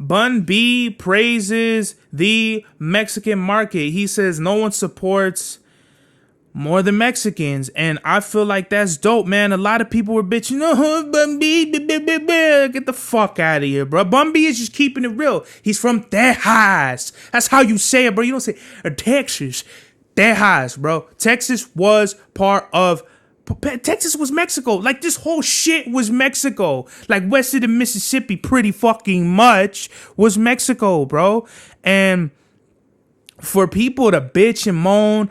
Bun B praises the Mexican market. He says no one supports more than Mexicans, and I feel like that's dope, man. A lot of people were bitching, oh, Bun B, get the fuck out of here, bro. Bun B is just keeping it real. He's from Texas. That's how you say it, bro. You don't say Texas. Texas, bro. Texas was part of Texas was Mexico. Like, this whole shit was Mexico. Like, west of the Mississippi, pretty fucking much was Mexico, bro. And for people to bitch and moan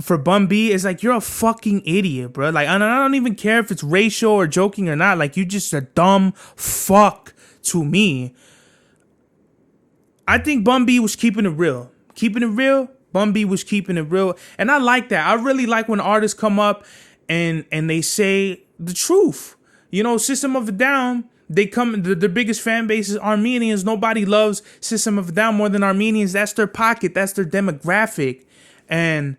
for Bun B, it's like, you're a fucking idiot, bro. Like, I don't even care if it's racial or joking or not. Like, you just a dumb fuck to me. I think Bun B was keeping it real. Keeping it real. Bun B was keeping it real. And I like that. I really like when artists come up and they say the truth. You know, System of a Down, they come, the biggest fan base is Armenians. Nobody loves System of a Down more than Armenians. That's their pocket. That's their demographic. And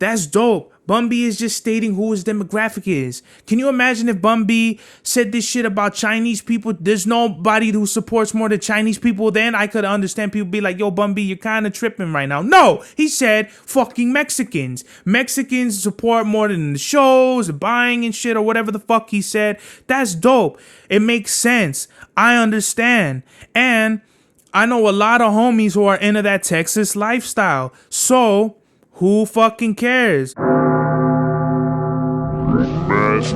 that's dope. Bun B is just stating who his demographic is. Can you imagine if Bun B said this shit about Chinese people? There's nobody who supports more than Chinese people. Then I could understand people be like, yo, Bun B, you're kind of tripping right now. No, he said fucking Mexicans. Mexicans support more than the shows, the buying and shit, or whatever the fuck he said. That's dope. It makes sense. I understand. And I know a lot of homies who are into that Texas lifestyle. So who fucking cares?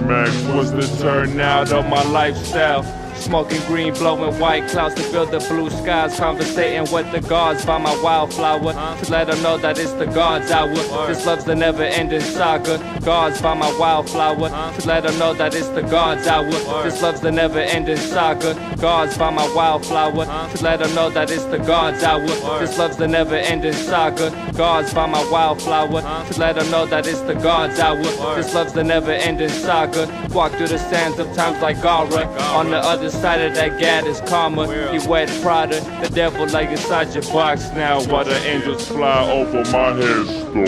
Max was the turnout of my lifestyle. Smoking green, blowing white clouds to build the blue skies. Conversating with the gods by my wildflower to let them know that it's the God's hour. This love's the never-ending saga. Gods by my wildflower to let them know that it's the God's hour. This love's the never-ending saga. Gods by my wildflower to let them know that it's the God's hour. This love's the never-ending saga. Gods by my wildflower to let them know that it's the God's hour. This love's the never-ending saga. Walk through the sands of times like Gara. On the other side of that gad is karma. You wet Prada, the devil like inside your box now. While the angels fly over my headstone.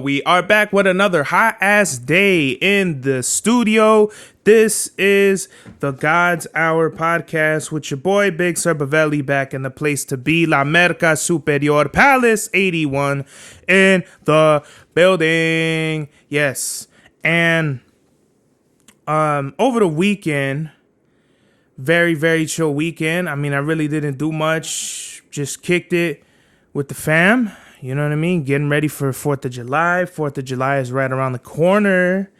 We are back with another hot ass day in the studio. This is the God's Hour podcast with your boy Big Serbavelli back in the place to be. La Merca Superior Palace 81 in the building. Yes. And over the weekend, very, very chill weekend. I mean, I really didn't do much. Just kicked it with the fam. You know what I mean? Getting ready for 4th of July. 4th of July is right around the corner.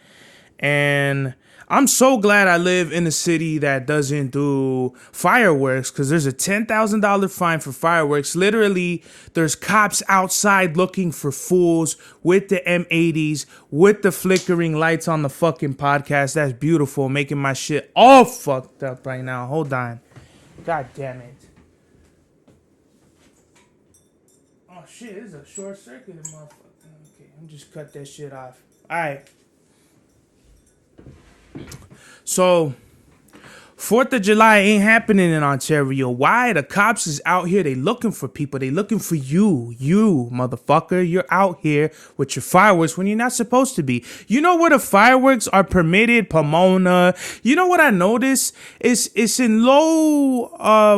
And I'm so glad I live in a city that doesn't do fireworks, because there's a $10,000 fine for fireworks. Literally, there's cops outside looking for fools with the M80s, with the flickering lights on the fucking podcast. That's beautiful, making my shit all fucked up right now. Hold on. God damn it. Oh shit, this is a short circuit, motherfucker. Okay, I'm just cut that shit off. All right. So, 4th of July ain't happening in Ontario. Why? The cops is out here. They looking for people. They looking for you. You, motherfucker. You're out here with your fireworks when you're not supposed to be. You know where the fireworks are permitted? Pomona. You know what I noticed? It's in low,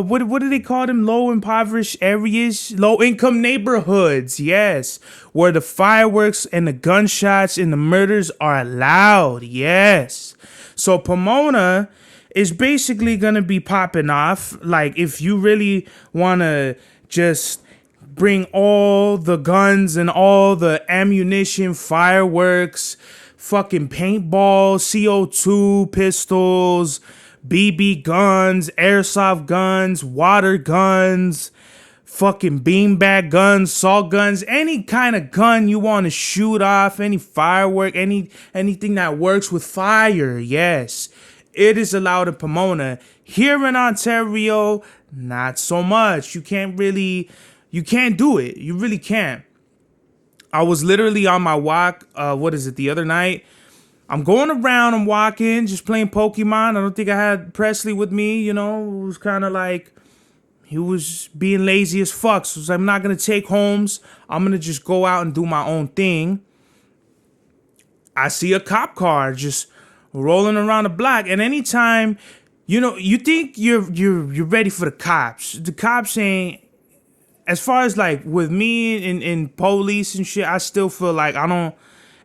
what do they call them? Low impoverished areas? Low income neighborhoods. Yes. Where the fireworks and the gunshots and the murders are allowed. Yes. So Pomona is basically going to be popping off. Like, if you really want to just bring all the guns and all the ammunition, fireworks, fucking paintballs, CO2 pistols, BB guns, airsoft guns, water guns, fucking beanbag guns, salt guns, any kind of gun you want to shoot off, any firework, anything that works with fire, yes, it is allowed in Pomona. Here in Ontario, not so much. You can't do it. You really can't. I was literally on my walk, the other night. I'm going around, I'm walking, just playing Pokemon. I don't think I had Presley with me, you know. It was kind of like, he was being lazy as fuck. So I'm not going to take homes. I'm going to just go out and do my own thing. I see a cop car just rolling around the block, and anytime, you think you're ready for the cops. The cops ain't. As far as like with me in police and shit, I still feel like I don't.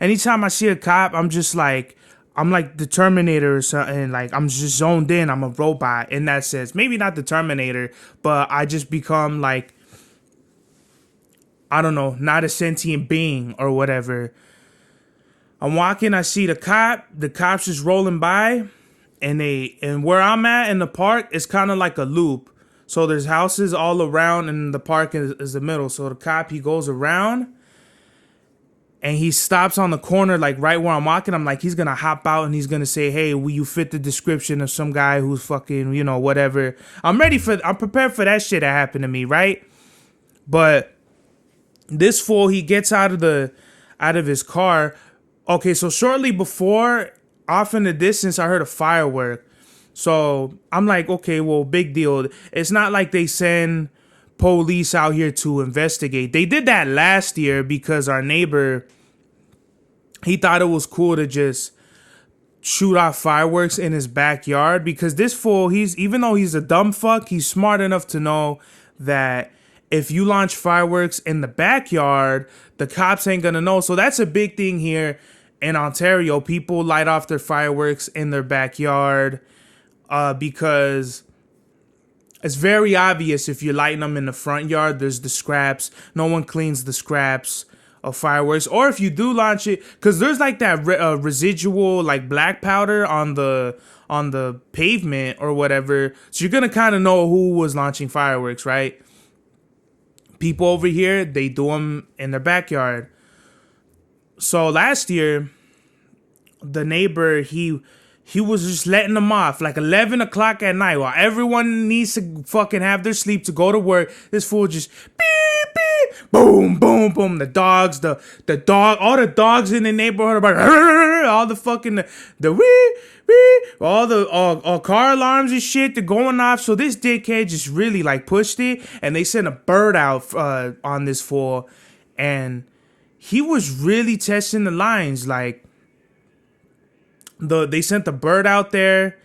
Anytime I see a cop, I'm like the Terminator or something. Like I'm just zoned in. I'm a robot in that sense. Maybe not the Terminator, but I just become like, I don't know, not a sentient being or whatever. I'm walking, I see the cop. The cop's just rolling by, and where I'm at in the park is kind of like a loop. So there's houses all around, and the park is the middle. So the cop, he goes around, and he stops on the corner, like right where I'm walking. I'm like, he's gonna hop out and he's gonna say, "Hey, will you fit the description of some guy who's fucking, whatever." I'm prepared for that shit to happen to me, right? But this fool, he gets out of his car. Okay, so shortly before, off in the distance, I heard a firework. So I'm like, okay, well, big deal. It's not like they send police out here to investigate. They did that last year because our neighbor, he thought it was cool to just shoot off fireworks in his backyard, because this fool, even though he's a dumb fuck, he's smart enough to know that if you launch fireworks in the backyard, the cops ain't gonna know. So that's a big thing here in Ontario. People light off their fireworks in their backyard because it's very obvious if you're lighting them in the front yard. There's the scraps. No one cleans the scraps of fireworks. Or if you do launch it, because there's like that residual like black powder on the pavement or whatever. So you're gonna kind of know who was launching fireworks, right? People over here, they do them in their backyard. So last year, the neighbor, he was just letting them off like 11 o'clock at night while everyone needs to fucking have their sleep to go to work. This fool just beep, beep, boom, boom, boom. The dogs, the dog, all the dogs in the neighborhood are like, all the fucking, the wee, wee, all the car alarms and shit, they're going off. So this dickhead just really like pushed it, and they sent a bird out on this fool, and he was really testing the lines. Like, they sent the bird out there,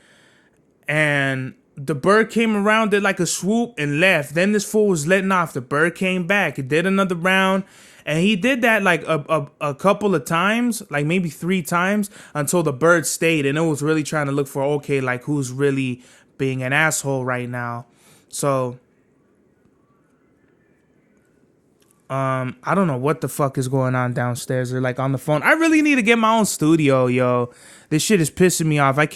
and the bird came around, did like a swoop and left. Then this fool was letting off. The bird came back. It did another round, and he did that like a couple of times, like maybe 3 times, until the bird stayed. And it was really trying to look for, okay, like who's really being an asshole right now. So I don't know what the fuck is going on downstairs. They're like on the phone. I really need to get my own studio, yo. This shit is pissing me off. I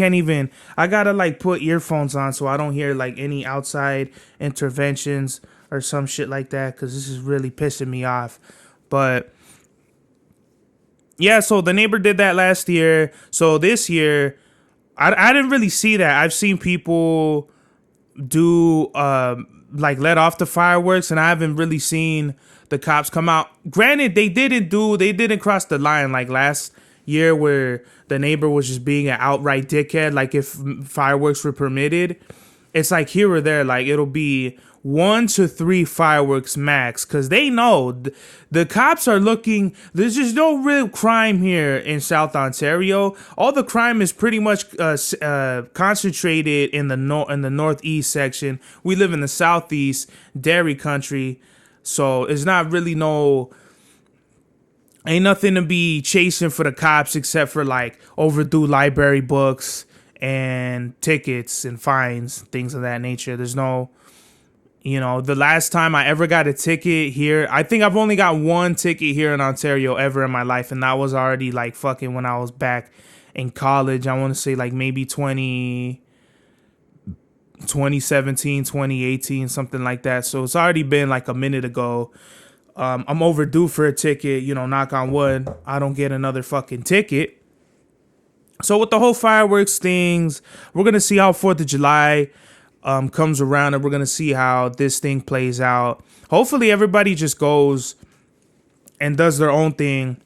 gotta like put earphones on so I don't hear like any outside interventions or some shit like that, because this is really pissing me off. But yeah, so the neighbor did that last year. So this year, I didn't really see that. I've seen people do like let off the fireworks, and I haven't really seen the cops come out. Granted, they didn't cross the line like last year where the neighbor was just being an outright dickhead. Like if fireworks were permitted, it's like here or there, like it'll be 1 to 3 fireworks max, because they know the cops are looking. There's just no real crime here in South Ontario. All the crime is pretty much concentrated in the northeast section. We live in the southeast, dairy country, so it's not really ain't nothing to be chasing for the cops except for like overdue library books and tickets and fines, things of that nature. There's no, the last time I ever got a ticket here, I think I've only got 1 ticket here in Ontario ever in my life, and that was already like fucking when I was back in college. I want to say like maybe 2017, 2018, something like that. So it's already been like a minute ago. I'm overdue for a ticket, knock on wood, I don't get another fucking ticket. So with the whole fireworks things, we're going to see how 4th of July comes around, and we're going to see how this thing plays out. Hopefully everybody just goes and does their own thing.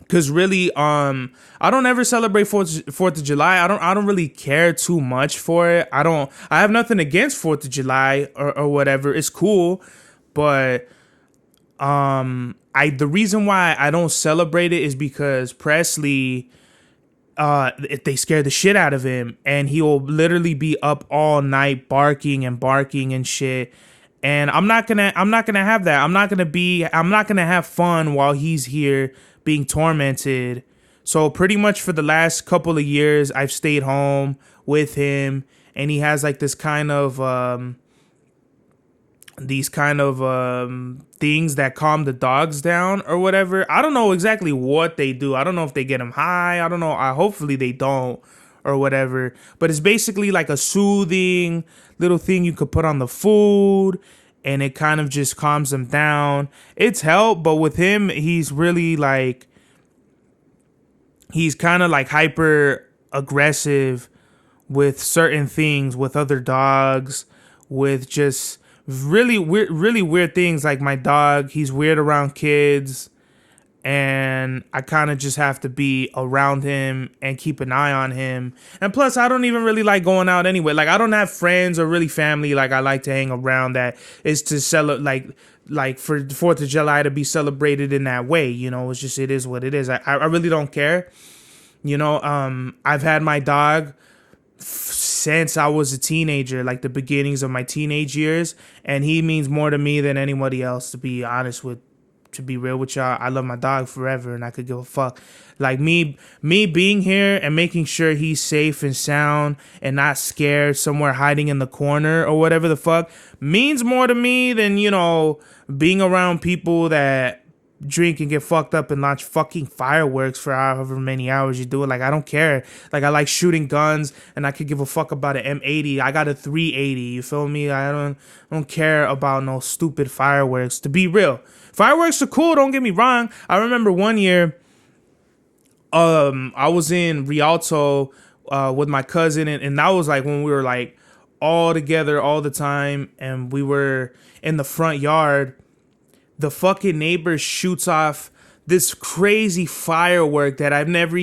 Cause really, I don't ever celebrate 4th of July. I don't really care too much for it. I have nothing against 4th of July or whatever. It's cool, but the reason why I don't celebrate it is because Presley, they scare the shit out of him, and he'll literally be up all night barking and shit. And I'm not gonna have that. I'm not gonna have fun while he's here being tormented. So pretty much for the last couple of years, I've stayed home with him, and he has like this kind of things that calm the dogs down or whatever. I don't know exactly what they do. I don't know if they get him high. I don't know. Hopefully they don't or whatever. But it's basically like a soothing little thing you could put on the food, and it kind of just calms them down. It's help, but with him, he's really like, he's kind of like hyper aggressive with certain things, with other dogs, with just really weird things. Like my dog, he's weird around kids, and I kind of just have to be around him and keep an eye on him. And plus, I don't even really like going out anyway. Like, I don't have friends or really family like I like to hang around that is to celebrate, like for 4th of July to be celebrated in that way. You know, it's just, it is what it is. I really don't care. You know, I've had my dog since I was a teenager, like the beginnings of my teenage years, and he means more to me than anybody else, to be honest with, to be real with y'all. I love my dog forever, and I could give a fuck. Like me being here and making sure he's safe and sound and not scared somewhere hiding in the corner or whatever the fuck means more to me than, you know, being around people that drink and get fucked up and launch fucking fireworks for however many hours you do it. Like, I don't care. Like, I like shooting guns, and I could give a fuck about an M80. I got a 380. You feel me? I don't care about no stupid fireworks. To be real, fireworks are cool. Don't get me wrong. I remember one year, I was in Rialto with my cousin, and that was like when we were like all together all the time, and we were in the front yard. The fucking neighbor shoots off this crazy firework that I've never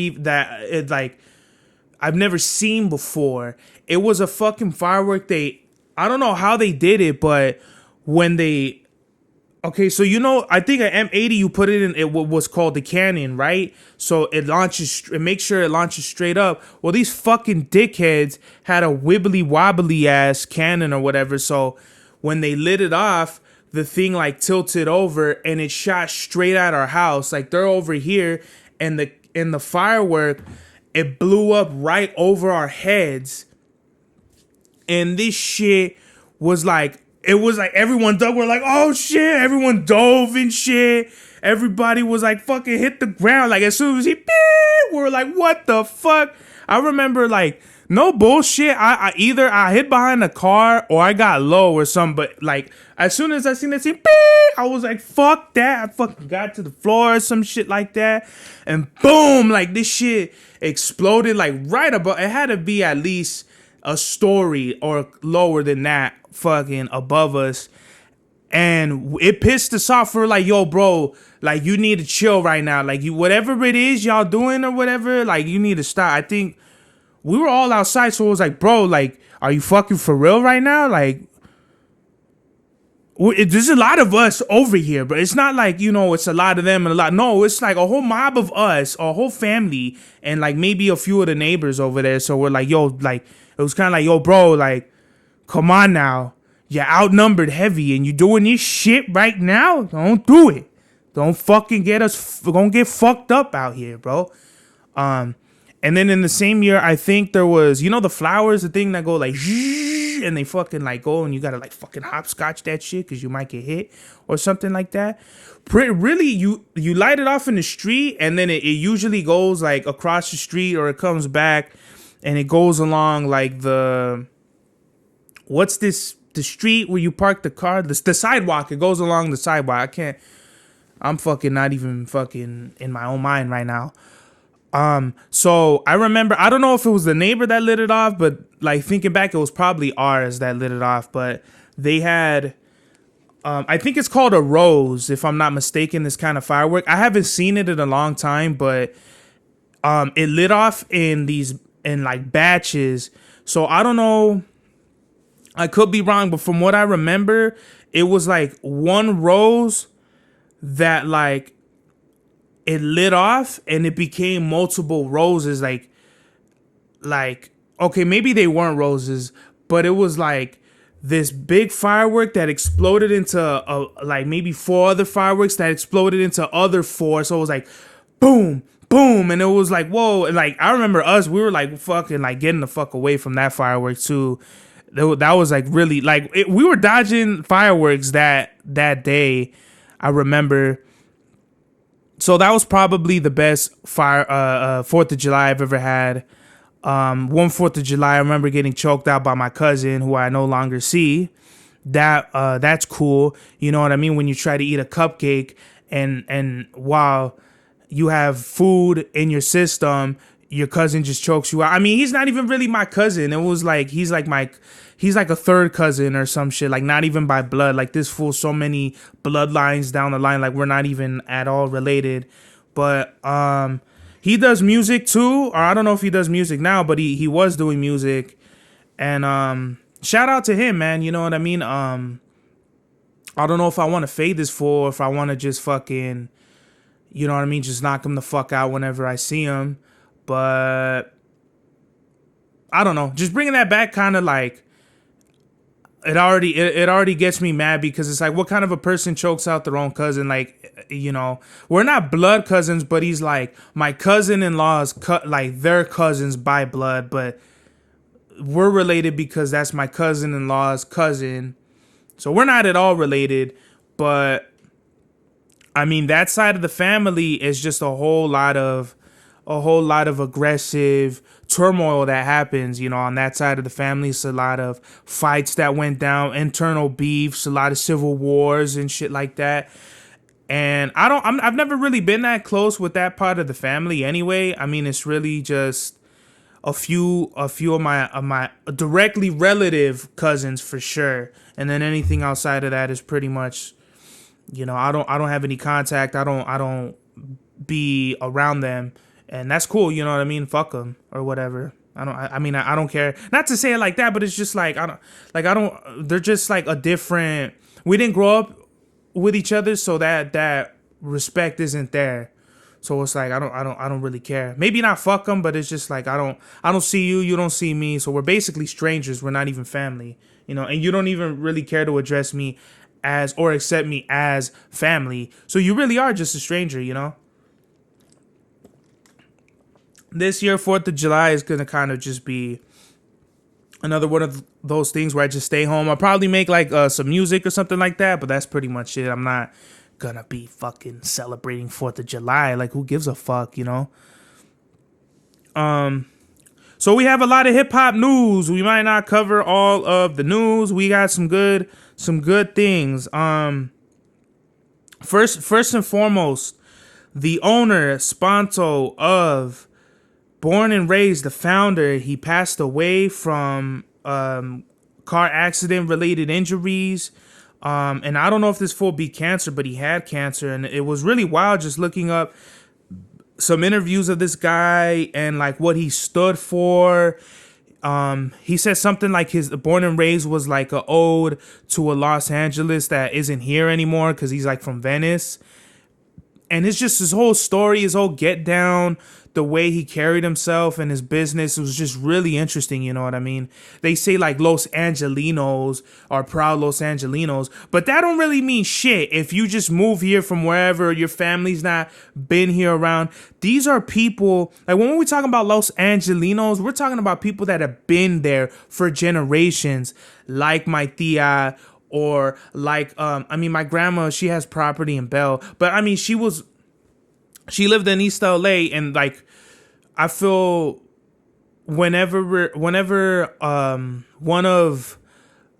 seen before. It was a fucking firework. I don't know how they did it, but when they, okay, so you know, I think an M80, you put it in, it was called the cannon, right? So it makes sure it launches straight up. Well, these fucking dickheads had a wibbly wobbly ass cannon or whatever. So when they lit it off, the thing like tilted over and it shot straight at our house. Like, they're over here, and the firework, it blew up right over our heads. And this shit was like, it was like everyone dug. We're like, oh shit. Everyone dove and shit. Everybody was like fucking hit the ground. Like, as soon as he, we were like, what the fuck? I remember, like, no bullshit, I either I hid behind a car or I got low or something. But like, as soon as I seen that scene, I was like, fuck that. I fucking got to the floor or some shit like that. And boom, like, this shit exploded like right above. It had to be at least a story or lower than that fucking above us. And it pissed us off. We're like, yo, bro, like, you need to chill right now. Like, you, whatever it is y'all doing or whatever, like, you need to stop. I think we were all outside, so it was like, bro, like, are you fucking for real right now? Like, there's a lot of us over here, but it's not like, you know, it's a lot of them and a lot. No, it's like a whole mob of us, a whole family, and like maybe a few of the neighbors over there. So we're like, yo, like, it was kind of like, yo, bro, like, come on now. You're outnumbered heavy, and you doing this shit right now? Don't do it. Don't fucking get us, we're gonna get fucked up out here, bro. And then in the same year, I think there was, you know, the flowers, the thing that go like, and they fucking like go, and you gotta like fucking hopscotch that shit because you might get hit or something like that. Really, you light it off in the street, and then it usually goes like across the street, or it comes back and it goes along like the street where you park the car, the sidewalk. It goes along the sidewalk. I'm fucking not even fucking in my own mind right now. So I remember, I don't know if it was the neighbor that lit it off, but like thinking back, it was probably ours that lit it off. But they had, I think it's called a rose, if I'm not mistaken, this kind of firework. I haven't seen it in a long time, but it lit off in like batches. So I don't know, I could be wrong, but from what I remember, it was like one rose that like it lit off, and it became multiple roses. Like like, okay, maybe they weren't roses, but it was like this big firework that exploded into like maybe 4 other fireworks that exploded into other 4. So it was like boom, boom, and it was like whoa. And like I remember we were like fucking like getting the fuck away from that firework too. That was like really like we were dodging fireworks that day. I remember. So that was probably the best 4th of July I've ever had. One 4th of July, I remember getting choked out by my cousin, who I no longer see. That's cool. You know what I mean? When you try to eat a cupcake and while you have food in your system, your cousin just chokes you out. I mean, he's not even really my cousin. It was like he's like a third cousin or some shit. Like not even by blood. Like this fool so many bloodlines down the line. Like we're not even at all related. But he does music too, or I don't know if he does music now, but he was doing music. And shout out to him, man. You know what I mean? I don't know if I want to fade this fool or if I want to just fucking, you know what I mean, just knock him the fuck out whenever I see him. But I don't know. Just bringing that back kind of like it already gets me mad because it's like, what kind of a person chokes out their own cousin? Like, you know, we're not blood cousins, but he's like my cousin-in-law's like their cousins by blood, but we're related because that's my cousin-in-law's cousin. So we're not at all related, but I mean, that side of the family is just a whole lot of aggressive turmoil that happens, you know, on that side of the family. It's a lot of fights that went down, internal beefs, a lot of civil wars and shit like that. And I've never really been that close with that part of the family anyway. I mean, it's really just a few of my directly relative cousins for sure. And then anything outside of that is pretty much, you know, I don't have any contact. I don't be around them. And that's cool, you know what I mean? Fuck them or whatever. I mean, I don't care. Not to say it like that, but it's just like they're just like a different. We didn't grow up with each other, so that respect isn't there. So it's like I don't really care. Maybe not fuck them, but it's just like I don't see you, you don't see me. So we're basically strangers. We're not even family, you know. And you don't even really care to address me as or accept me as family. So you really are just a stranger, you know. This year, 4th of July is going to kind of just be another one of those things where I just stay home. I'll probably make like some music or something like that, but that's pretty much it. I'm not going to be fucking celebrating 4th of July. Like, who gives a fuck, you know? So we have a lot of hip hop news. We might not cover all of the news. We got some good things. First and foremost, the owner, SPANTO, of Born and Raised, the founder, he passed away from car accident related injuries. And I don't know if this fool beat cancer, but he had cancer. And it was really wild just looking up some interviews of this guy and like what he stood for. He said something like his Born and Raised was like an ode to a Los Angeles that isn't here anymore because he's like from Venice. And it's just his whole story, his whole get down, the way he carried himself and his business. It was just really interesting, you know what I mean? They say like Los Angelinos are proud Los Angelinos, but that don't really mean shit if you just move here from wherever, your family's not been here around. These are people, like when we're talking about Los Angelinos, we're talking about people that have been there for generations, like my tia, or like, I mean, my grandma, she has property in Bell, but I mean, she lived in East LA, and like, I feel whenever one of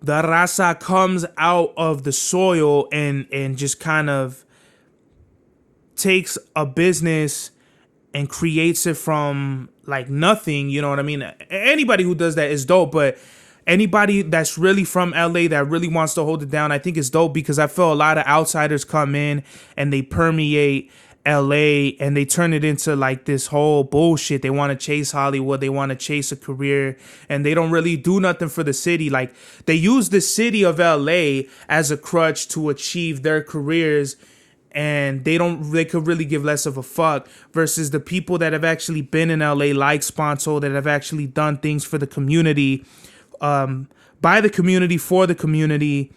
the raza comes out of the soil and just kind of takes a business and creates it from like nothing, you know what I mean? Anybody who does that is dope, but anybody that's really from LA that really wants to hold it down, I think it's dope because I feel a lot of outsiders come in and they permeate LA and they turn it into like this whole bullshit. They want to chase Hollywood, they want to chase a career, and they don't really do nothing for the city. Like they use the city of LA as a crutch to achieve their careers, and they could really give less of a fuck, versus the people that have actually been in LA, like SPANTO, that have actually done things for the community, by the community, for the community.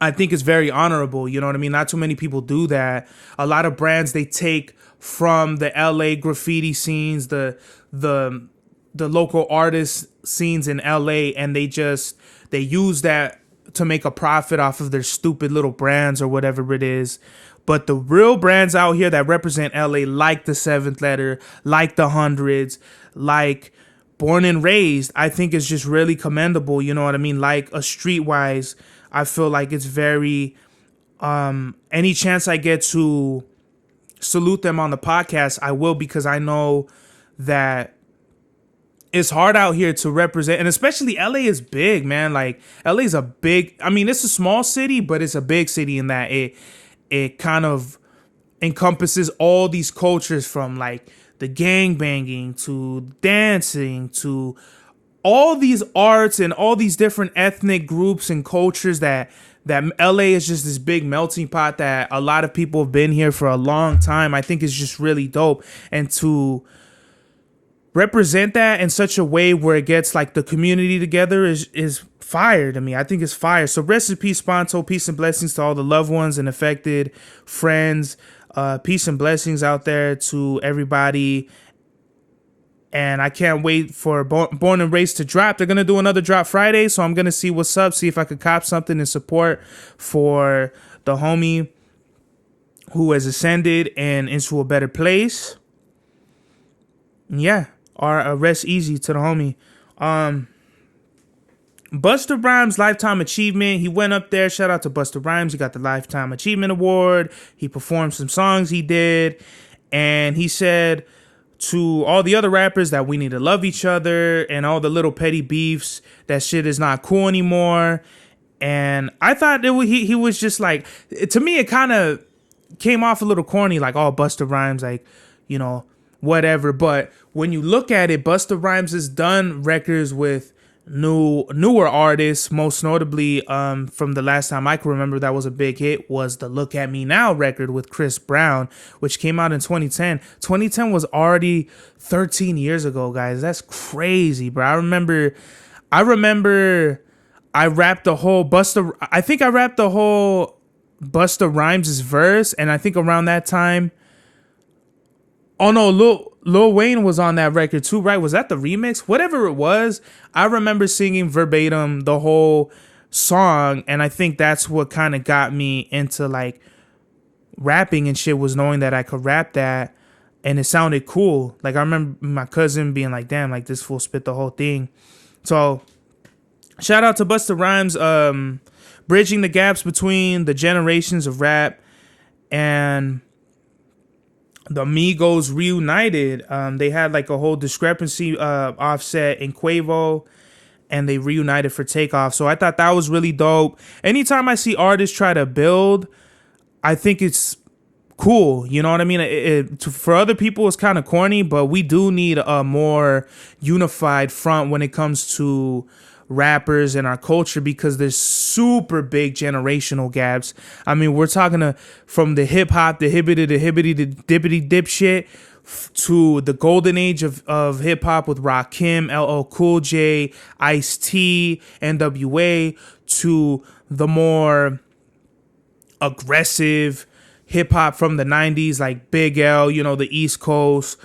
I think it's very honorable. You know what I mean? Not too many people do that. A lot of brands, they take from the LA graffiti scenes, the local artist scenes in LA, and they use that to make a profit off of their stupid little brands or whatever it is. But the real brands out here that represent LA, like the Seventh Letter, like the Hundreds, like Born and Raised, I think is just really commendable. You know what I mean? Like a Streetwise, I feel like it's very, any chance I get to salute them on the podcast, I will, because I know that it's hard out here to represent, and especially LA is big, man. Like LA is it's a small city, but it's a big city in that it kind of encompasses all these cultures, from like the gang banging to dancing to all these arts and all these different ethnic groups and cultures, that LA is just this big melting pot that a lot of people have been here for a long time. I think it's just really dope. And to represent that in such a way where it gets like the community together is fire to me. I think it's fire. So rest in peace, SPANTO. Peace and blessings to all the loved ones and affected friends. Peace and blessings out there to everybody. And I can't wait for Born and Raised to drop. They're going to do another drop Friday, so I'm going to see what's up, see if I could cop something in support for the homie who has ascended and into a better place. Yeah, or rest easy to the homie. Busta Rhymes Lifetime Achievement. He went up there. Shout out to Busta Rhymes. He got the Lifetime Achievement Award. He performed some songs he did. And he said to all the other rappers that we need to love each other, and all the little petty beefs, that shit is not cool anymore. And I thought he was just like, to me, it kind of came off a little corny, like, oh, Busta Rhymes, like, you know, whatever. But when you look at it, Busta Rhymes has done records with newer artists, most notably from the last time I can remember that was a big hit was the Look at Me Now record with Chris Brown, which came out in 2010. 2010 was already 13 years ago, guys. That's crazy, bro. I remember I rapped the whole Busta Rhymes' verse, and I think around that time, oh no, Lil Wayne was on that record too, right? Was that the remix? Whatever it was, I remember singing verbatim the whole song, and I think that's what kind of got me into like rapping and shit, was knowing that I could rap that, and it sounded cool. Like I remember my cousin being like, damn, like this fool spit the whole thing. So shout out to Busta Rhymes, bridging the gaps between the generations of rap. And the Migos reunited. They had like a whole discrepancy, Offset and Quavo, and they reunited for Takeoff. So I thought that was really dope. Anytime I see artists try to build, I think it's cool. You know what I mean? For other people, it's kind of corny, but we do need a more unified front when it comes to rappers and our culture, because there's super big generational gaps. I mean, we're talking from the hip hop, the hibbity the dippity dip shit, to the golden age of hip hop with Rakim, LL Cool J, Ice-T, NWA, to the more aggressive hip hop from the 90s like Big L, you know, the East Coast,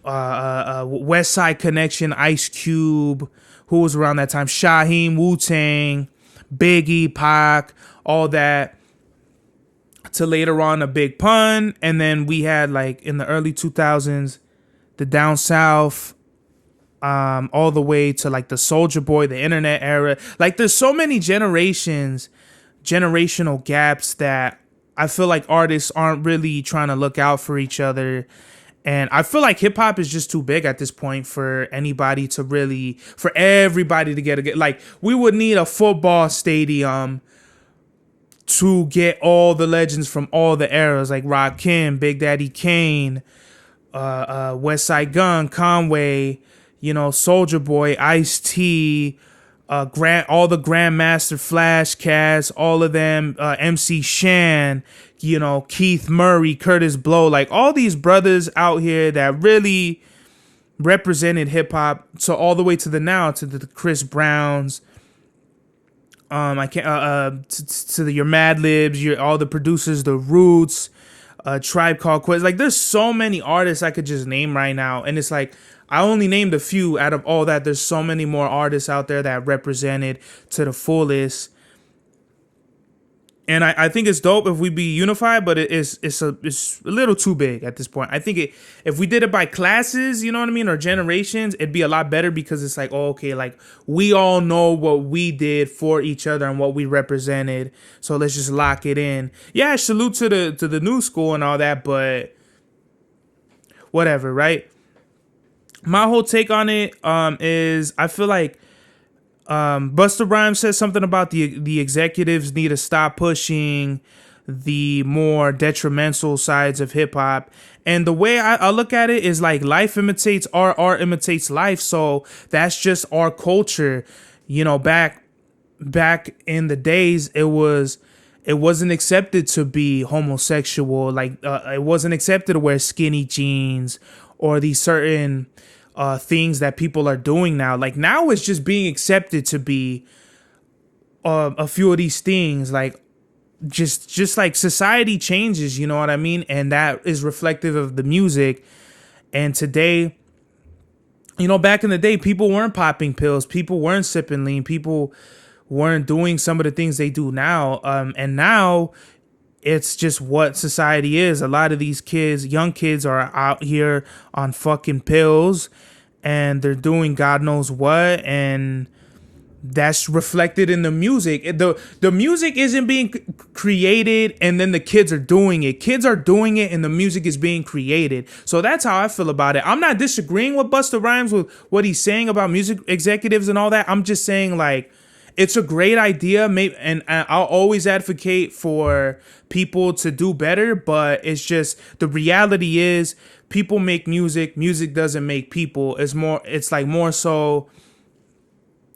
West Side Connection, Ice Cube, who was around that time, Shaheem, Wu-Tang, Biggie, Pac, all that, to later on a Big Pun. And then we had like in the early 2000s, the Down South, all the way to like the Soulja Boy, the internet era. Like there's so many generational gaps that I feel like artists aren't really trying to look out for each other. And I feel like hip hop is just too big at this point for everybody to get like, we would need a football stadium to get all the legends from all the eras, like Rakim, Big Daddy Kane, West Side Gun, Conway, you know, Soulja Boy, Ice-T, all the Grandmaster Flash cats, all of them, MC Shan, you know, Keith Murray, Curtis Blow, like all these brothers out here that really represented hip hop. So all the way to the now, to the Chris Browns, I can't, to the your Mad Libs, all the producers, the Roots, Tribe Called Quest. Like there's so many artists I could just name right now, and it's like I only named a few out of all that. There's so many more artists out there that represented to the fullest. And I think it's dope if we be unified, but it's a little too big at this point. I think if we did it by classes, you know what I mean, or generations, it'd be a lot better because it's like, oh, okay, like we all know what we did for each other and what we represented. So let's just lock it in. Yeah, salute to the new school and all that, but whatever, right? My whole take on it is I feel like Busta Rhymes says something about the executives need to stop pushing the more detrimental sides of hip hop. And the way I look at it is like life imitates art imitates life. So that's just our culture. You know, back in the days, it wasn't accepted to be homosexual. Like it wasn't accepted to wear skinny jeans or these certain things that people are doing now. Like now it's just being accepted to be a few of these things. Like just like society changes, you know what I mean? And that is reflective of the music. And today, you know, back in the day, people weren't popping pills, people weren't sipping lean, people weren't doing some of the things they do now. And now it's just what society is. A lot of these kids, young kids, are out here on fucking pills and they're doing God knows what, and that's reflected in the music. The music isn't being created and then the kids are doing it. Kids are doing it and the music is being created. So that's how I feel about it. I'm not disagreeing with Busta Rhymes with what he's saying about music executives and all that. I'm just saying, like, it's a great idea, and I'll always advocate for people to do better, but it's just the reality is people make music. Music doesn't make people. It's like more so,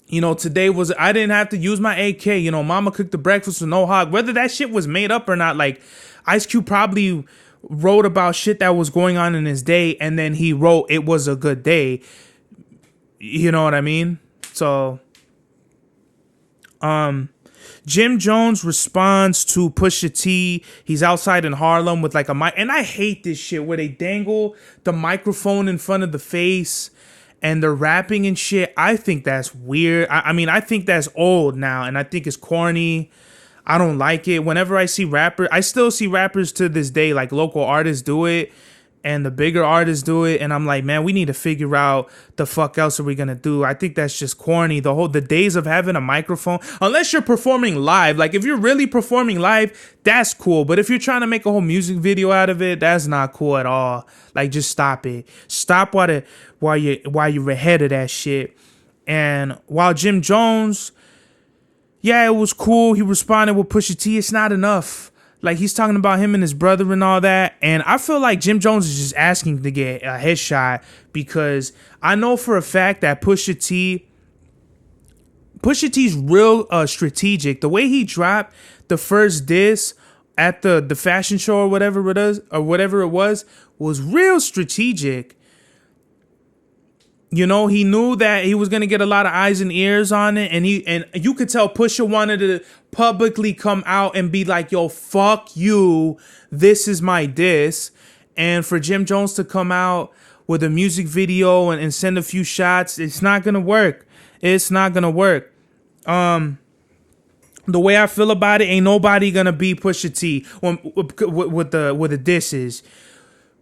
you know, today I didn't have to use my AK. You know, mama cooked the breakfast with no hog. Whether that shit was made up or not, like Ice Cube probably wrote about shit that was going on in his day, and then he wrote it was a good day. You know what I mean? So Jim Jones responds to Pusha T. He's outside in Harlem with like a mic, and I hate this shit where they dangle the microphone in front of the face and they're rapping and shit. I think that's weird. I mean, I think that's old now, and I think it's corny. I don't like it. Whenever I see rappers, I still see rappers to this day, like local artists do it, and the bigger artists do it, and I'm like, man, we need to figure out the fuck else are we gonna do. I think that's just corny. The days of having a microphone, unless you're performing live. Like if you're really performing live, that's cool. But if you're trying to make a whole music video out of it, that's not cool at all. Like just stop it. Stop while you're ahead of that shit. And while Jim Jones, yeah, it was cool. He responded with Pusha T. It's not enough. Like, he's talking about him and his brother and all that. And I feel like Jim Jones is just asking to get a headshot, because I know for a fact that Pusha T's real strategic. The way he dropped the first diss at the fashion show or whatever it was real strategic. You know, he knew that he was gonna get a lot of eyes and ears on it, and you could tell Pusha wanted to publicly come out and be like, "Yo, fuck you, this is my diss," and for Jim Jones to come out with a music video and send a few shots, it's not gonna work. It's not gonna work. The way I feel about it, ain't nobody gonna beat Pusha T with the disses.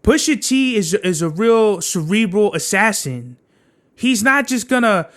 Pusha T is a real cerebral assassin. He's not just gonna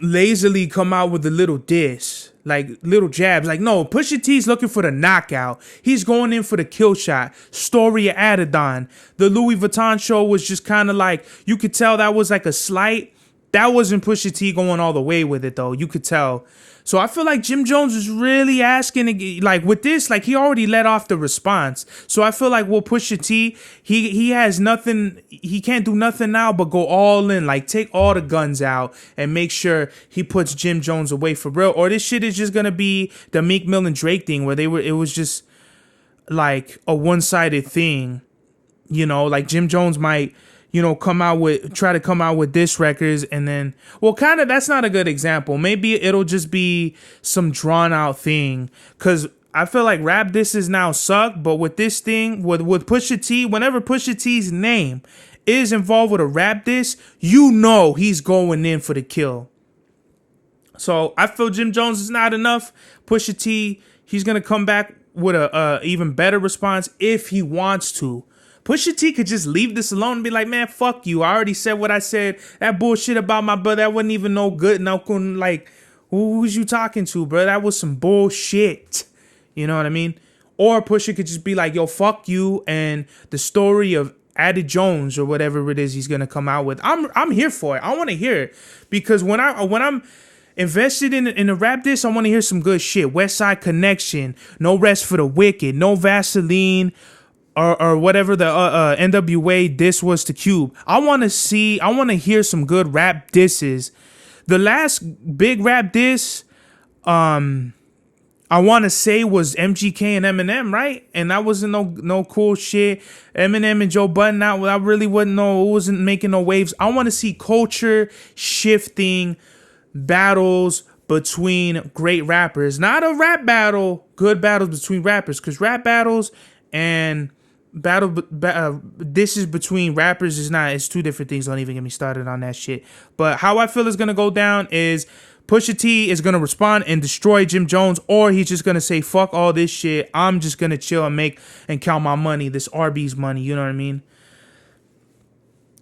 lazily come out with a little diss, like little jabs. Like, no, Pusha T's looking for the knockout. He's going in for the kill shot. Story of Adidon. The Louis Vuitton show was just kind of like, you could tell that was like a slight that wasn't Pusha T going all the way with it though. You could tell. So I feel like Jim Jones is really asking, like with this, like he already let off the response. So I feel like, well, Pusha T, he has nothing, he can't do nothing now but go all in, like take all the guns out and make sure he puts Jim Jones away for real. Or this shit is just gonna be the Meek Mill and Drake thing where it was just like a one-sided thing, you know, like Jim Jones might, you know, try to come out with diss records and then, well, kind of, that's not a good example. Maybe it'll just be some drawn out thing. Cause I feel like rap disses now suck, but with this thing, with Pusha T, whenever Pusha T's name is involved with a rap diss, you know he's going in for the kill. So I feel Jim Jones is not enough. Pusha T, he's gonna come back with a even better response if he wants to. Pusha T could just leave this alone and be like, man, fuck you. I already said what I said. That bullshit about my brother, that wasn't even no good. And I couldn't, like, who's you talking to, bro? That was some bullshit. You know what I mean? Or Pusha could just be like, yo, fuck you. And the story of Addie Jones or whatever it is he's gonna come out with, I'm here for it. I want to hear it because when I'm invested in a rap diss, I want to hear some good shit. West Side Connection, No Rest for the Wicked, No Vaseline. Or whatever the NWA diss was to Cube. I want to hear some good rap disses. The last big rap diss, I want to say was MGK and Eminem, right? And that wasn't no cool shit. Eminem and Joe Budden, I really wouldn't know. It wasn't making no waves. I want to see culture shifting battles between great rappers. Not a rap battle, good battles between rappers. Because rap battles and this is between rappers it's two different things. Don't even get me started on that shit. But how I feel is gonna go down is Pusha T is gonna respond and destroy Jim Jones, or he's just gonna say fuck all this shit, I'm just gonna chill and count my money, this Arby's money, you know what I mean?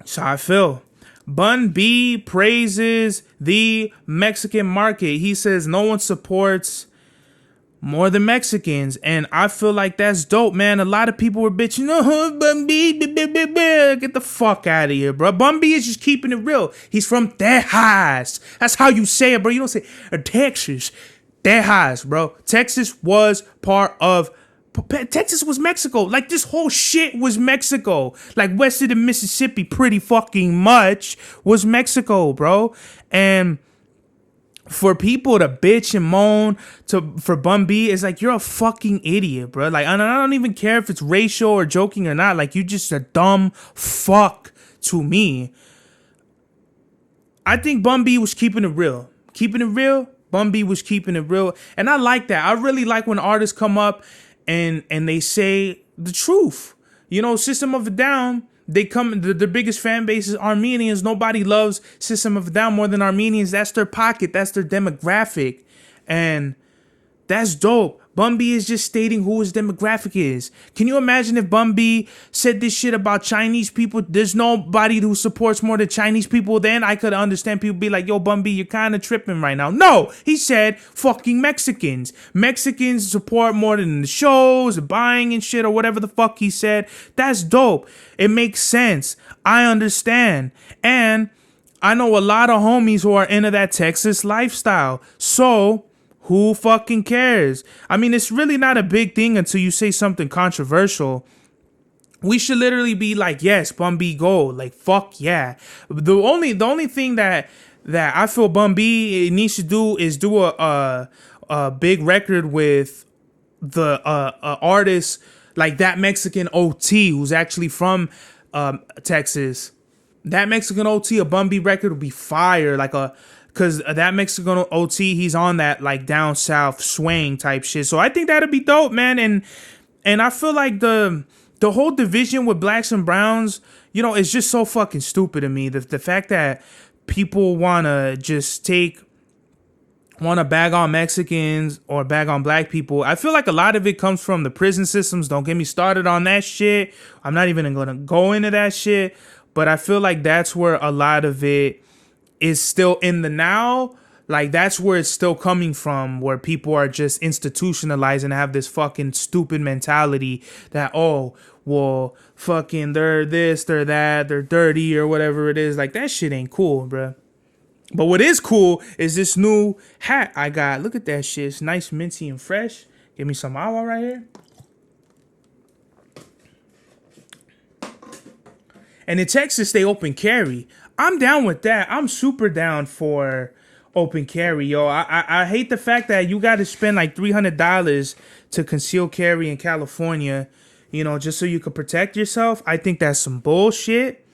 So I feel Bun B praises the Mexican market. He says no one supports more than Mexicans, and I feel like that's dope, man. A lot of people were bitching, oh, Bun B, get the fuck out of here, bro. Bun B is just keeping it real. He's from Tejas. That's how you say it, bro. You don't say Texas. Tejas, bro. Texas was Mexico. Like, this whole shit was Mexico. Like, west of the Mississippi, pretty fucking much was Mexico, bro. And for people to bitch and moan for Bun B, it's like, you're a fucking idiot, bro. Like, I don't even care if it's racial or joking or not. Like, you just a dumb fuck to me. I think Bun B was keeping it real. Bun B was keeping it real. And I like that. I really like when artists come up and they say the truth. You know, System of a Down, the biggest fan base is Armenians. Nobody loves System of a Down more than Armenians. That's their pocket. That's their demographic. And that's dope. Bun B is just stating who his demographic is. Can you imagine if Bun B said this shit about Chinese people? There's nobody who supports more than Chinese people. Then I could understand people be like, yo, Bun B, you're kind of tripping right now. No, he said fucking Mexicans. Mexicans support more than the shows, the buying and shit, or whatever the fuck he said. That's dope. It makes sense. I understand. And I know a lot of homies who are into that Texas lifestyle. So who fucking cares? I mean, it's really not a big thing until you say something controversial. We should literally be like, yes, Bun B gold. Like, fuck yeah. The only thing that I feel Bun B needs to do is do a big record with the artist like That Mexican OT, who's actually from Texas. That Mexican OT, a Bun B record would be fire. Because That Mexican OT, he's on that like down south swing type shit. So I think that'd be dope, man. And I feel like the whole division with blacks and browns, you know, it's just so fucking stupid to me. The fact that people want to bag on Mexicans or bag on black people. I feel like a lot of it comes from the prison systems. Don't get me started on that shit. I'm not even going to go into that shit. But I feel like that's where a lot of it is still in the now. Like, that's where it's still coming from, where people are just institutionalized and have this fucking stupid mentality that, oh, well, fucking they're this, they're that, they're dirty or whatever it is. Like, that shit ain't cool, bruh. But what is cool is this new hat I got. Look at that shit. It's nice, minty, and fresh. Give me some agua right here. And in Texas, they open carry. I'm down with that. I'm super down for open carry, yo. I hate the fact that you got to spend like $300 to conceal carry in California, you know, just so you can protect yourself. I think that's some bullshit.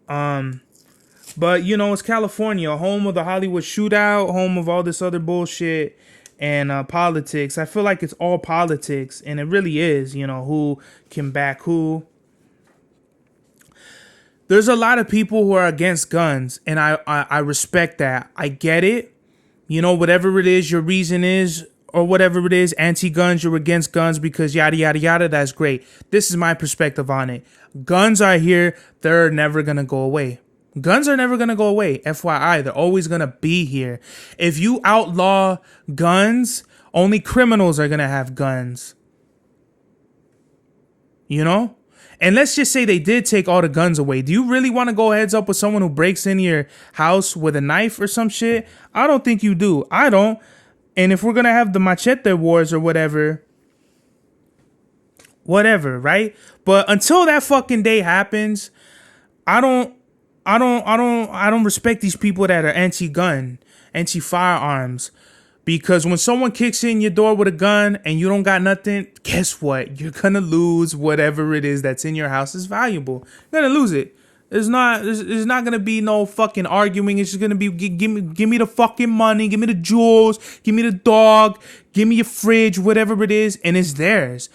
But, you know, it's California, home of the Hollywood shootout, home of all this other bullshit and politics. I feel like it's all politics, and it really is, you know, who can back who. There's a lot of people who are against guns, and I respect that. I get it. You know, whatever it is, your reason is, or whatever it is, anti-guns, you're against guns because yada, yada, yada, that's great. This is my perspective on it. Guns are here. They're never going to go away. Guns are never going to go away. FYI, they're always going to be here. If you outlaw guns, only criminals are going to have guns. You know? And let's just say they did take all the guns away. Do you really want to go heads up with someone who breaks in your house with a knife or some shit? I don't think you do. I don't. And if we're going to have the machete wars or whatever, right? But until that fucking day happens, I don't respect these people that are anti-gun, anti-firearms. Because when someone kicks in your door with a gun and you don't got nothing, guess what? You're going to lose whatever it is that's in your house is valuable. You're going to lose it. There's not going to be no fucking arguing. It's just going to be, give me the fucking money. Give me the jewels. Give me the dog. Give me your fridge, whatever it is. And it's theirs.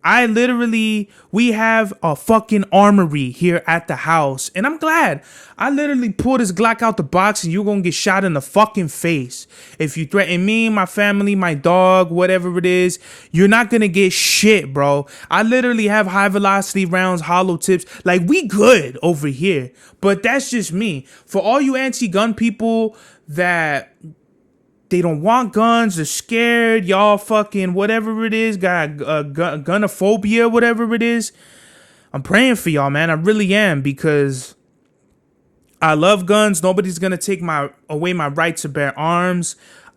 We have a fucking armory here at the house. And I'm glad. I literally pulled this Glock out the box and you're going to get shot in the fucking face. If you threaten me, my family, my dog, whatever it is, you're not going to get shit, bro. I literally have high velocity rounds, hollow tips. Like, we good over here. But that's just me. For all you anti-gun people that they don't want guns, they're scared, y'all fucking whatever it is, got gunophobia, whatever it is. I'm praying for y'all, man. I really am, because I love guns. Nobody's gonna take away my right to bear arms.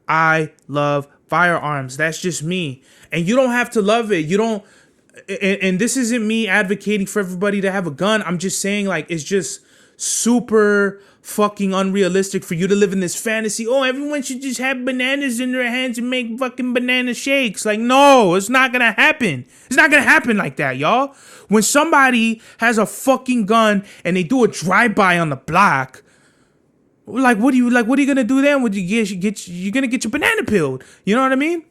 I love firearms. That's just me. And you don't have to love it. You don't, and this isn't me advocating for everybody to have a gun. I'm just saying, like, it's just super fucking unrealistic for you to live in this fantasy. Oh, everyone should just have bananas in their hands and make fucking banana shakes. Like, no, it's not gonna happen. It's not gonna happen like that, y'all. When somebody has a fucking gun and they do a drive-by on the block, like, what are you gonna do then? Would you're gonna get your banana peeled? You know what I mean?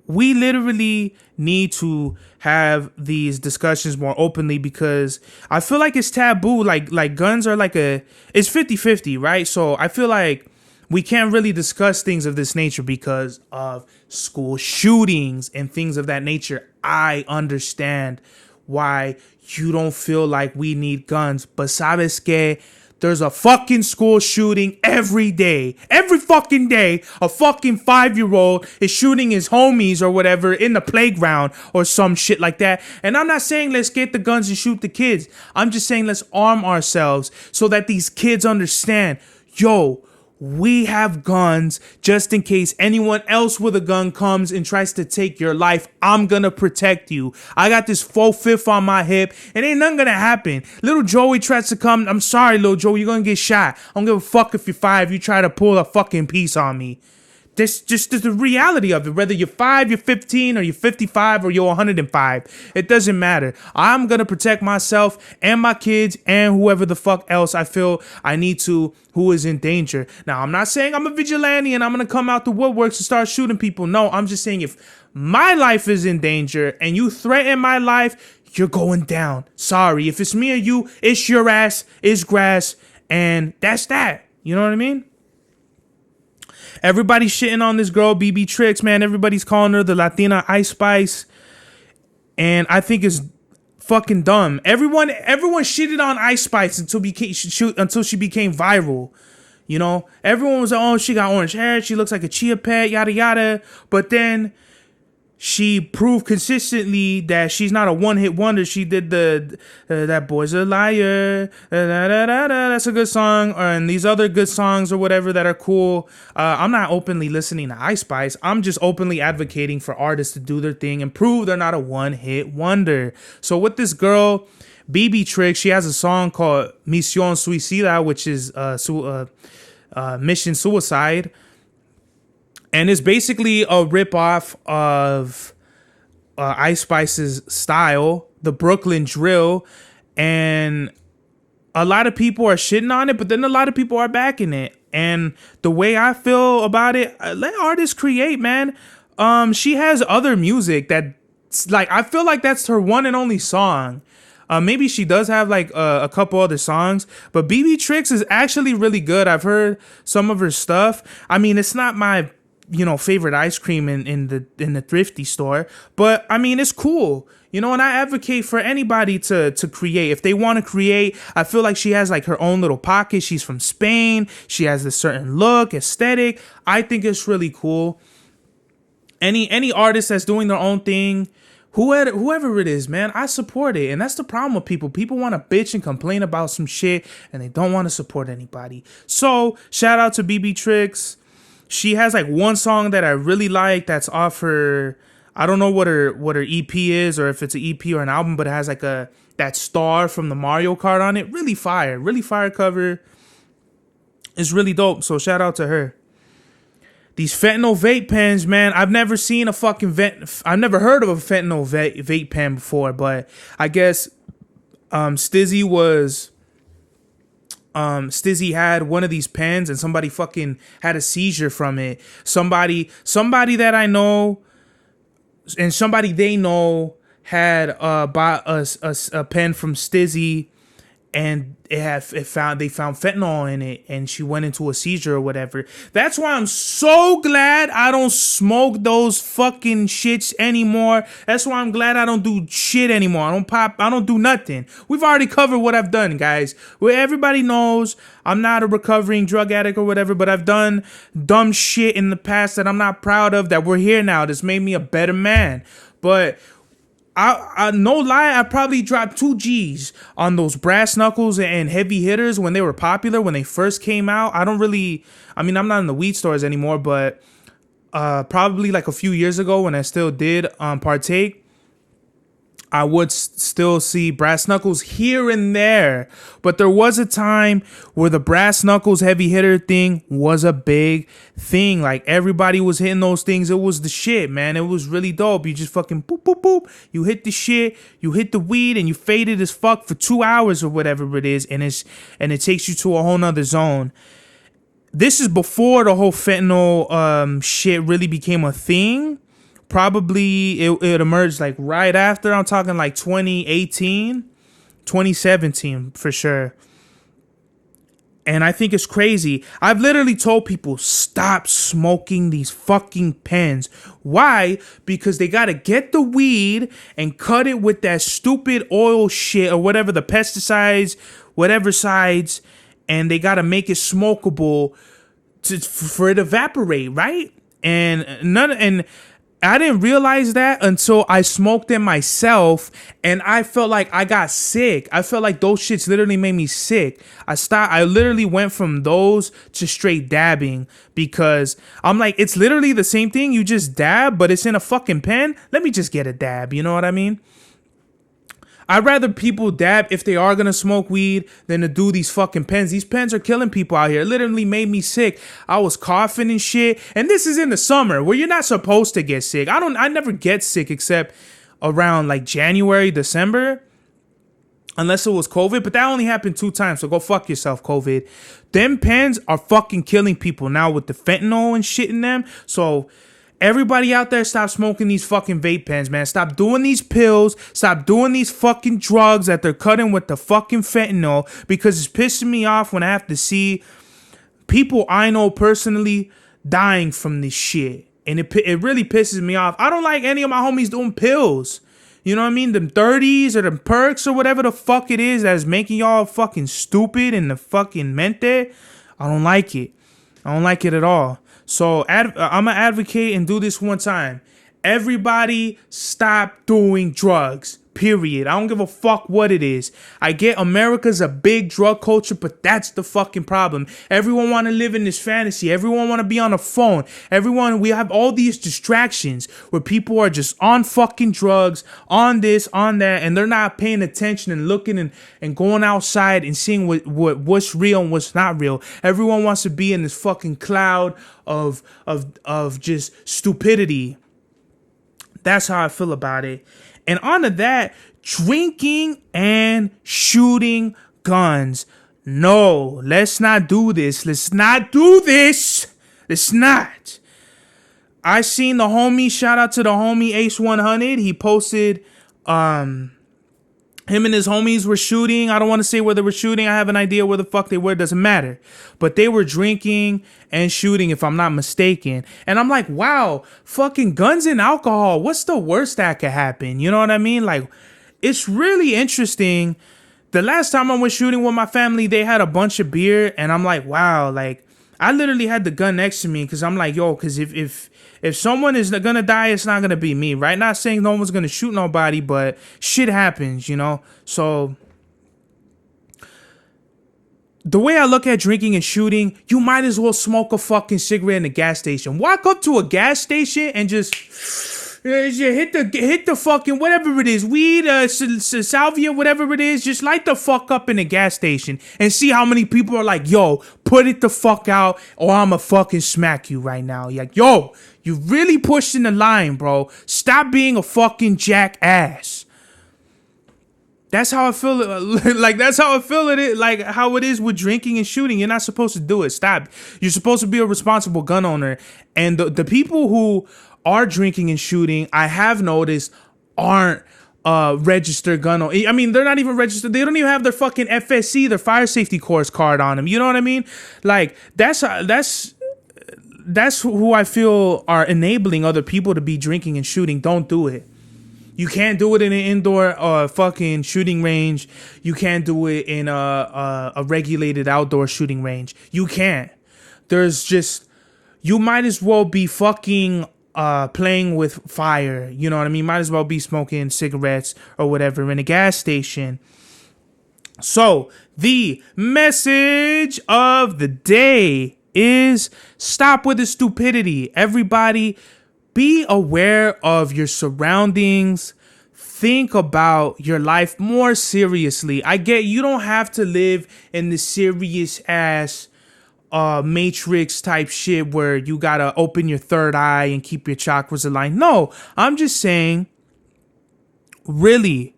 We literally need to have these discussions more openly, because I feel like it's taboo. Like guns are like it's 50-50, right? So I feel like we can't really discuss things of this nature because of school shootings and things of that nature. I understand why you don't feel like we need guns, but sabes que there's a fucking school shooting every day. Every fucking day, a fucking 5-year-old is shooting his homies or whatever in the playground or some shit like that. And I'm not saying let's get the guns and shoot the kids. I'm just saying let's arm ourselves so that these kids understand, yo, we have guns just in case anyone else with a gun comes and tries to take your life. I'm gonna protect you. I got this 4/5 on my hip, and ain't nothing gonna happen. Little Joey tries to come. I'm sorry, little Joey, you're gonna get shot. I don't give a fuck if you're 5. You try to pull a fucking piece on me. This just is the reality of it. Whether you're 5, you're 15, or you're 55, or you're 105, it doesn't matter. I'm gonna protect myself and my kids and whoever the fuck else I feel I need to, who is in danger. Now, I'm not saying I'm a vigilante and I'm gonna come out the woodworks and start shooting people. No, I'm just saying if my life is in danger and you threaten my life, you're going down. Sorry. If it's me or you, it's your ass, it's grass, and that's that. You know what I mean? Everybody's shitting on this girl, BB Tricks, man. Everybody's calling her the Latina Ice Spice. And I think it's fucking dumb. Everyone shitted on Ice Spice until she became viral. You know? Everyone was like, oh, she got orange hair. She looks like a chia pet, yada, yada. But then she proved consistently that she's not a one-hit wonder. She did the That Boy's a Liar, that's a good song, and these other good songs or whatever that are cool. I'm not openly listening to Ice Spice. I'm just openly advocating for artists to do their thing and prove they're not a one-hit wonder. So with this girl, BB Trick, she has a song called Mission Suicida, which is Mission Suicide. And it's basically a ripoff of Ice Spice's style, the Brooklyn drill. And a lot of people are shitting on it, but then a lot of people are backing it. And the way I feel about it, let artists create, man. She has other music that's like, I feel like that's her one and only song. Maybe she does have like a couple other songs, but BB Tricks is actually really good. I've heard some of her stuff. I mean, it's not my favorite ice cream in the thrifty store, but I mean, it's cool, and I advocate for anybody to create. If they want to create, I feel like she has like her own little pocket. She's from Spain. She has this certain look, aesthetic. I think it's really cool. Any artist that's doing their own thing, whoever it is, man, I support it. And that's the problem with people. People want to bitch and complain about some shit, and they don't want to support anybody. So shout out to BB Tricks. She has like one song that I really like that's off her, I don't know what her EP is, or if it's an EP or an album, but it has like that star from the Mario Kart on it. Really fire cover. It's really dope. So shout out to her. These fentanyl vape pens, man, I've never seen I've never heard of a fentanyl vape pen before, but I guess Stizzy had one of these pens and somebody fucking had a seizure from it. Somebody that I know and somebody they know had bought a pen from Stizzy, and they found fentanyl in it, and she went into a seizure or whatever. That's why I'm so glad I don't smoke those fucking shits anymore. That's why I'm glad I don't do shit anymore. I don't pop. I don't do nothing. We've already covered what I've done, guys. Well, everybody knows I'm not a recovering drug addict or whatever, but I've done dumb shit in the past that I'm not proud of, that we're here now. That's made me a better man. But I no lie, I probably dropped 2 G's on those brass knuckles and heavy hitters when they were popular, when they first came out. I'm not in the weed stores anymore, but probably like a few years ago when I still did partake, I would still see brass knuckles here and there. But there was a time where the brass knuckles heavy hitter thing was a big thing. Like, everybody was hitting those things. It was the shit, man. It was really dope. You just fucking boop, boop, boop. You hit the shit, you hit the weed, and you faded as fuck for 2 hours or whatever it is. And it takes you to a whole nother zone. This is before the whole fentanyl shit really became a thing. Probably it emerged like right after. I'm talking like 2018, 2017 for sure. And I think it's crazy. I've literally told people, stop smoking these fucking pens. Why? Because they got to get the weed and cut it with that stupid oil shit or whatever, the pesticides, whatever sides, and they got to make it smokable for it to evaporate, right? And I didn't realize that until I smoked them myself, and I felt like I got sick. I felt like those shits literally made me sick. I literally went from those to straight dabbing, because I'm like, it's literally the same thing. You just dab, but it's in a fucking pen. Let me just get a dab. You know what I mean? I'd rather people dab if they are going to smoke weed than to do these fucking pens. These pens are killing people out here. It literally made me sick. I was coughing and shit. And this is in the summer where you're not supposed to get sick. I never get sick except around like January, December. Unless it was COVID. But that only happened 2 times. So go fuck yourself, COVID. Them pens are fucking killing people now with the fentanyl and shit in them. So everybody out there, stop smoking these fucking vape pens, man. Stop doing these pills. Stop doing these fucking drugs that they're cutting with the fucking fentanyl, because it's pissing me off when I have to see people I know personally dying from this shit. And it really pisses me off. I don't like any of my homies doing pills. You know what I mean? Them 30s or them perks or whatever the fuck it is that is making y'all fucking stupid in the fucking mente. I don't like it. I don't like it at all. So I'm going to advocate and do this one time. Everybody stop doing drugs. Period. I don't give a fuck what it is. I get America's a big drug culture, but that's the fucking problem. Everyone want to live in this fantasy. Everyone want to be on a phone. We have all these distractions where people are just on fucking drugs, on this, on that, and they're not paying attention and looking and going outside and seeing what's real and what's not real. Everyone wants to be in this fucking cloud of just stupidity. That's how I feel about it. And on to that, drinking and shooting guns. No, let's not do this. Let's not. I seen the homie, shout out to the homie Ace 100. He posted, him and his homies were shooting. I don't want to say where they were shooting. I have an idea where the fuck they were. It doesn't matter. But they were drinking and shooting, if I'm not mistaken. And I'm like, wow, fucking guns and alcohol. What's the worst that could happen? You know what I mean? Like, it's really interesting. The last time I went shooting with my family, they had a bunch of beer. And I'm like, wow, like, I literally had the gun next to me because I'm like, yo, because if someone is gonna die, it's not gonna be me, right? Not saying no one's gonna shoot nobody, but shit happens, you know? So the way I look at drinking and shooting, you might as well smoke a fucking cigarette in a gas station. Walk up to a gas station and just hit the fucking whatever it is, weed, salvia, whatever it is, just light the fuck up in a gas station and see how many people are like, yo, put it the fuck out or I'ma fucking smack you right now. You're like, yo, you really pushing the line, bro. Stop being a fucking jackass. That's how I feel. That's how I feel it. Like how it is with drinking and shooting. You're not supposed to do it. Stop. You're supposed to be a responsible gun owner. And the people who are drinking and shooting, I have noticed, aren't registered gun owner. I mean, they're not even registered. They don't even have their fucking FSC, their fire safety course card on them. You know what I mean? Like that's who I feel are enabling other people to be drinking and shooting. Don't do it. You can't do it in an indoor fucking shooting range. You can't do it in a regulated outdoor shooting range. You can't. You might as well be fucking playing with fire. You know what I mean? Might as well be smoking cigarettes or whatever in a gas station. So the message of the day is stop with the stupidity. Everybody, be aware of your surroundings. Think about your life more seriously. I get you don't have to live in the serious ass Matrix type shit where you gotta open your third eye and keep your chakras aligned. No, I'm just saying, really,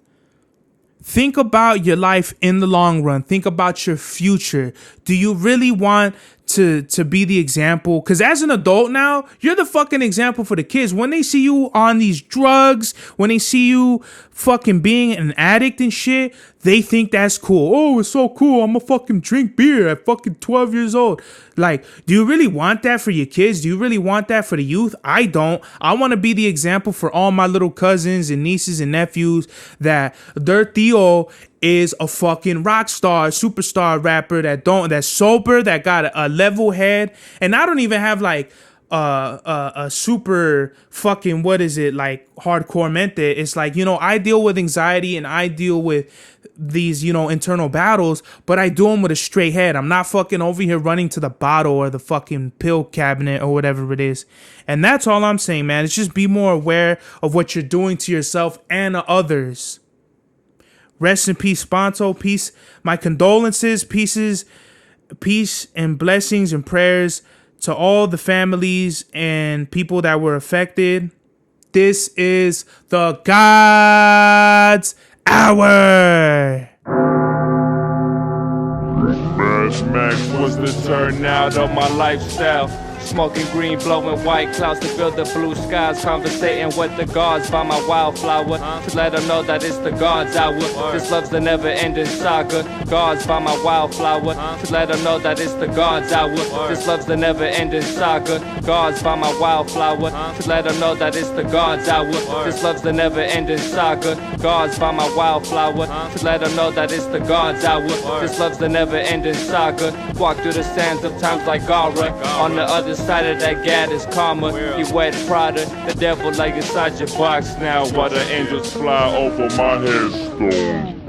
think about your life in the long run. Think about your future. Do you really want to be the example? Because as an adult now, you're the fucking example for the kids. When they see you on these drugs, when they see you fucking being an addict and shit, they think that's cool. Oh, it's so cool. I'm gonna fucking drink beer at fucking 12 years old. Like, do you really want that for your kids? Do you really want that for the youth? I don't. I want to be the example for all my little cousins and nieces and nephews that their Theo is a fucking rock star, superstar rapper that's sober, that got a level head. And I don't even have like a super fucking, what is it, like hardcore mente. It's like, you know, I deal with anxiety and I deal with these, you know, internal battles, but I do them with a straight head. I'm not fucking over here running to the bottle or the fucking pill cabinet or whatever it is. And that's all I'm saying, man. It's just be more aware of what you're doing to yourself and others. Rest in peace, SPANTO. Peace. My condolences, peace and blessings and prayers to all the families and people that were affected. This is the God's Hour. Max was the turnout of my lifestyle. Smoking green, blowing white clouds to build the blue skies. Conversating with the gods by my wildflower to let them know that it's the God's hour. This love's the never-ending saga. Gods by my wildflower to let them know that it's the God's hour. This love's the never-ending saga. Gods by my wildflower to let them know that it's the God's hour. This love's the never-ending saga. Gods by my wildflower to let them know that it's the God's hour. This love's the never-ending saga. Walk through the sands of times like Gara. On the other side of that gat is karma. You wet Prada, the devil like inside your box now. Why the angels fly over my headstone?